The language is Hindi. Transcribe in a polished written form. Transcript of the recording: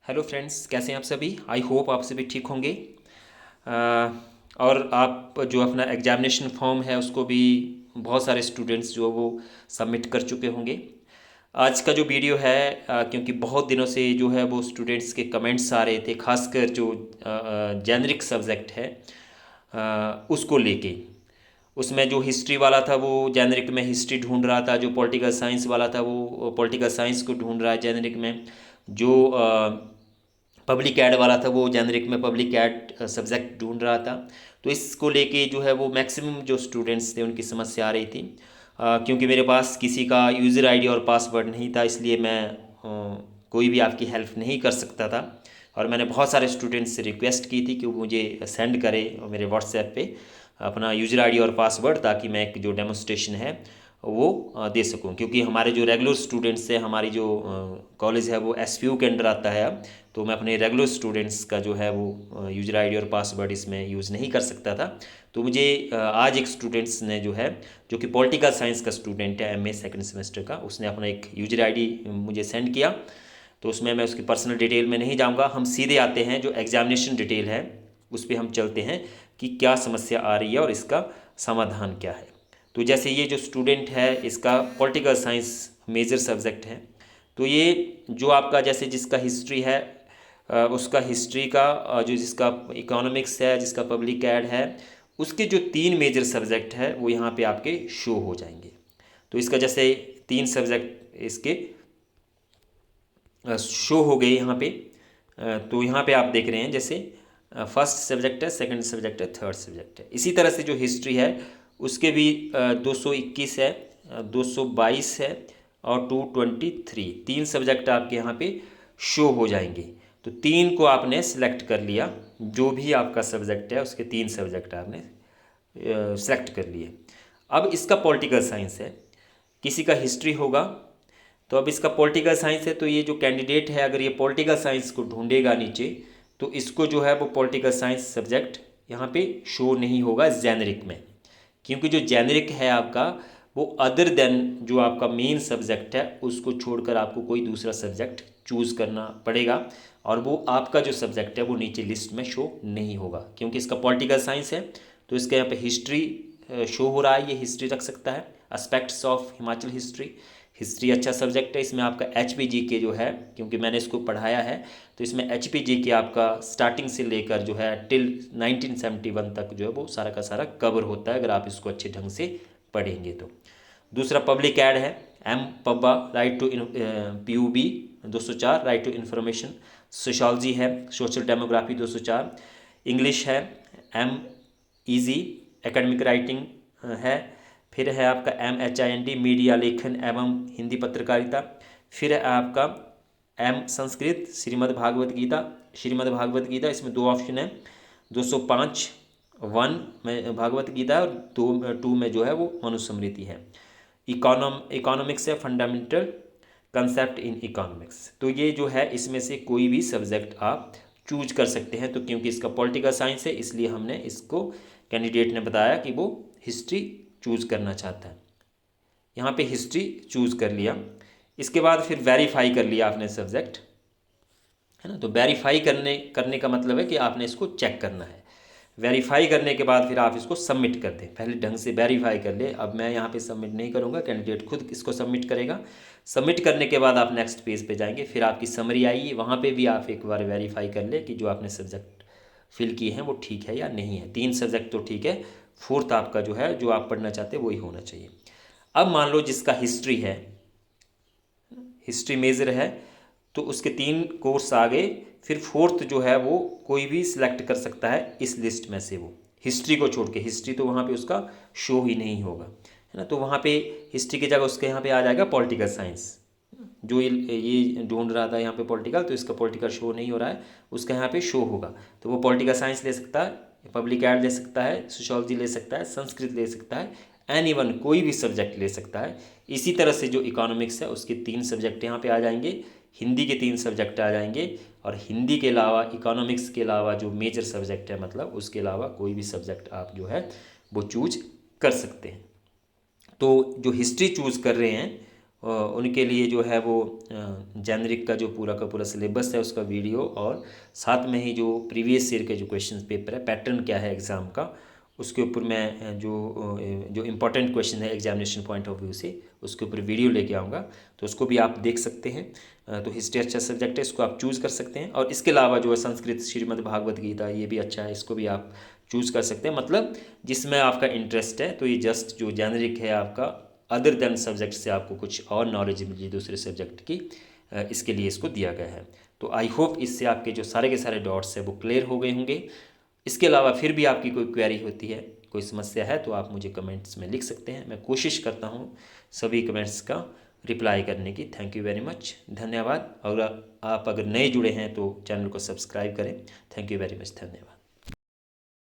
हेलो फ्रेंड्स, कैसे हैं आप सभी। आई होप आप सभी ठीक होंगे। अ, और आप जो अपना एग्जामिनेशन फॉर्म है उसको भी बहुत सारे स्टूडेंट्स जो वो सबमिट कर चुके होंगे। आज का जो वीडियो है क्योंकि बहुत दिनों से जो है वो स्टूडेंट्स के कमेंट्स आ रहे थे, खासकर जो जेनरिक सब्जेक्ट है उसको लेके। उसमें जो हिस्ट्री वाला था वो जेनरिक में हिस्ट्री ढूंढ रहा था, जो पॉलिटिकल साइंस वाला था वो पॉलिटिकल साइंस को ढूंढ रहा है जेनरिक में, जो पब्लिक एड वाला था वो जेनरिक में पब्लिक एड सब्जेक्ट ढूंढ रहा था। तो इसको लेके जो है वो मैक्सिमम जो स्टूडेंट्स थे उनकी समस्या आ रही थी। क्योंकि मेरे पास किसी का यूज़र आईडी और पासवर्ड नहीं था, इसलिए मैं कोई भी आपकी हेल्प नहीं कर सकता था। और मैंने बहुत सारे स्टूडेंट्स से रिक्वेस्ट की थी कि वो मुझे सेंड करें मेरे व्हाट्सएप पे अपना यूज़र आईडी और पासवर्ड, ताकि मैं एक जो डेमोस्ट्रेशन है वो दे सकूं। क्योंकि हमारे जो रेगुलर स्टूडेंट्स हैं, हमारी जो कॉलेज है वो एसपीयू के अंडर आता है अब, तो मैं अपने रेगुलर स्टूडेंट्स का जो है वो यूज़र आईडी और पासवर्ड इसमें यूज़ नहीं कर सकता था। तो मुझे आज एक स्टूडेंट्स ने जो है, जो कि पॉलिटिकल साइंस का स्टूडेंट है, एमए सेकंड सेमेस्टर का, उसने अपना एक यूज़र आईडी मुझे सेंड किया। तो उसमें मैं उसकी पर्सनल डिटेल में नहीं जाऊँगा, हम सीधे आते हैं जो एग्जामिनेशन डिटेल है उस पर हम चलते हैं कि क्या समस्या आ रही है और इसका समाधान क्या है। तो जैसे ये जो स्टूडेंट है इसका पॉलिटिकल साइंस मेजर सब्जेक्ट है। तो ये जो आपका जैसे जिसका हिस्ट्री है उसका हिस्ट्री का जो जिसका इकोनॉमिक्स है, जिसका पब्लिक एड है, उसके जो तीन मेजर सब्जेक्ट है वो यहाँ पे आपके शो हो जाएंगे। तो इसका जैसे तीन सब्जेक्ट इसके शो हो गए यहाँ पे। तो यहाँ पे आप देख रहे हैं जैसे फर्स्ट सब्जेक्ट है, सेकंड सब्जेक्ट है, थर्ड सब्जेक्ट है। इसी तरह से जो हिस्ट्री है उसके भी 221 है, 222 है और 223, तीन सब्जेक्ट आपके यहाँ पे शो हो जाएंगे। तो तीन को आपने सेलेक्ट कर लिया, जो भी आपका सब्जेक्ट है उसके तीन सब्जेक्ट आपने सेलेक्ट कर लिए। अब इसका पॉलिटिकल साइंस है, किसी का हिस्ट्री होगा। तो अब इसका पॉलिटिकल साइंस है, तो ये जो कैंडिडेट है अगर ये पॉलिटिकल साइंस को ढूंढेगा नीचे, तो इसको जो है वो पॉलिटिकल साइंस सब्जेक्ट यहाँ पे शो नहीं होगा जेनरिक में। क्योंकि जो जेनरिक है आपका वो अदर देन जो आपका मेन सब्जेक्ट है उसको छोड़कर आपको कोई दूसरा सब्जेक्ट चूज़ करना पड़ेगा, और वो आपका जो सब्जेक्ट है वो नीचे लिस्ट में शो नहीं होगा। क्योंकि इसका पॉलिटिकल साइंस है तो इसके यहाँ पे हिस्ट्री शो हो रहा है, ये हिस्ट्री रख सकता है, aspects of Himachal history. History अच्छा सब्जेक्ट है, इसमें आपका एच पी जी के जो है, क्योंकि मैंने इसको पढ़ाया है, तो इसमें एच पी जी के आपका स्टार्टिंग से लेकर जो है टिल 1971 तक जो है वो सारा का सारा कवर होता है, अगर आप इसको अच्छे ढंग से पढ़ेंगे तो। दूसरा पब्लिक एड है, एम पब्बा right to P U B 204, right to information. Sociology है, सोशल डेमोग्राफी 204। इंग्लिश है एम ईजी, एकेडमिक राइटिंग है। फिर है आपका M H I N D, media लेखन एवं हिंदी पत्रकारिता। फिर है आपका एम संस्कृत, श्रीमद् भागवत गीता। श्रीमद् भागवत गीता इसमें दो ऑप्शन है, 205 वन में भागवत गीता है और दो टू में जो है वो मनुस्मृति है। इकोनॉमिक्स है, फंडामेंटल कंसेप्ट इन इकोनॉमिक्स। तो ये जो है इसमें से कोई भी सब्जेक्ट आप चूज कर सकते हैं। तो क्योंकि इसका पॉलिटिकल साइंस है इसलिए हमने इसको, कैंडिडेट ने बताया कि वो हिस्ट्री चूज करना चाहता है, यहाँ पे हिस्ट्री चूज कर लिया। इसके बाद फिर वेरीफाई कर लिया आपने सब्जेक्ट, है ना। तो वेरीफाई करने करने का मतलब है कि आपने इसको चेक करना है। वेरीफाई करने के बाद फिर आप इसको सबमिट कर दें, पहले ढंग से वेरीफाई कर ले। अब मैं यहाँ पे सबमिट नहीं करूँगा, कैंडिडेट खुद इसको सबमिट करेगा। सबमिट करने के बाद आप नेक्स्ट पेज पे जाएंगे, फिर आपकी समरी आएगी, वहाँ पे भी आप एक बार वेरीफाई कर ले कि जो आपने सब्जेक्ट फिल किए हैं वो ठीक है या नहीं है। तीन सब्जेक्ट तो ठीक है, फोर्थ आपका जो है जो आप पढ़ना चाहते हैं वही होना चाहिए। अब मान लो जिसका हिस्ट्री है, हिस्ट्री मेजर है, तो उसके तीन कोर्स आ गए, फिर फोर्थ जो है वो कोई भी सिलेक्ट कर सकता है इस लिस्ट में से, वो हिस्ट्री को छोड़ के। हिस्ट्री तो वहाँ पे उसका शो ही नहीं होगा, है ना। तो वहाँ पे हिस्ट्री की जगह उसके यहाँ पे आ जाएगा पॉलिटिकल साइंस। जो ये ढूंढ रहा था यहाँ पे पॉलिटिकल, तो इसका पॉलिटिकल शो नहीं हो रहा है, उसका यहाँ पे शो होगा। तो वो पॉलिटिकल साइंस ले सकता है, पब्लिक एड ले सकता है, सोशोलॉजी ले सकता है, संस्कृत ले सकता है, एनीवन कोई भी सब्जेक्ट ले सकता है। इसी तरह से जो इकोनॉमिक्स है उसके तीन सब्जेक्ट यहाँ पे आ जाएंगे, हिंदी के तीन सब्जेक्ट आ जाएंगे, और हिंदी के अलावा इकोनॉमिक्स के अलावा जो मेजर सब्जेक्ट है मतलब उसके अलावा कोई भी सब्जेक्ट आप जो है वो चूज कर सकते हैं। तो जो हिस्ट्री चूज़ कर रहे हैं उनके लिए जो है वो जेनरिक का जो पूरा का पूरा सिलेबस है उसका वीडियो, और साथ में ही जो प्रीवियस ईयर के जो क्वेश्चन पेपर है, पैटर्न क्या है एग्ज़ाम का, उसके ऊपर मैं जो इम्पोर्टेंट क्वेश्चन है एग्जामिनेशन पॉइंट ऑफ व्यू से, उसके ऊपर वीडियो लेके आऊँगा। तो उसको भी आप देख सकते हैं। तो हिस्ट्री अच्छा सब्जेक्ट है, इसको आप चूज़ कर सकते हैं। और इसके अलावा जो है संस्कृत, श्रीमद् भागवत गीता, ये भी अच्छा है, इसको भी आप चूज़ कर सकते हैं। मतलब जिसमें आपका इंटरेस्ट है। तो ये जस्ट जो जेनरिक है आपका, अदर देन सब्जेक्ट से आपको कुछ और नॉलेज मिली दूसरे सब्जेक्ट की, इसके लिए इसको दिया गया है। तो आई होप इससे आपके जो सारे के सारे डॉट्स है वो क्लियर हो गए होंगे। इसके अलावा फिर भी आपकी कोई क्वेरी होती है, कोई समस्या है, तो आप मुझे कमेंट्स में लिख सकते हैं। मैं कोशिश करता हूँ सभी कमेंट्स का रिप्लाई करने की। थैंक यू वेरी मच, धन्यवाद। और आप अगर नए जुड़े हैं तो चैनल को सब्सक्राइब करें। थैंक यू वेरी मच, धन्यवाद।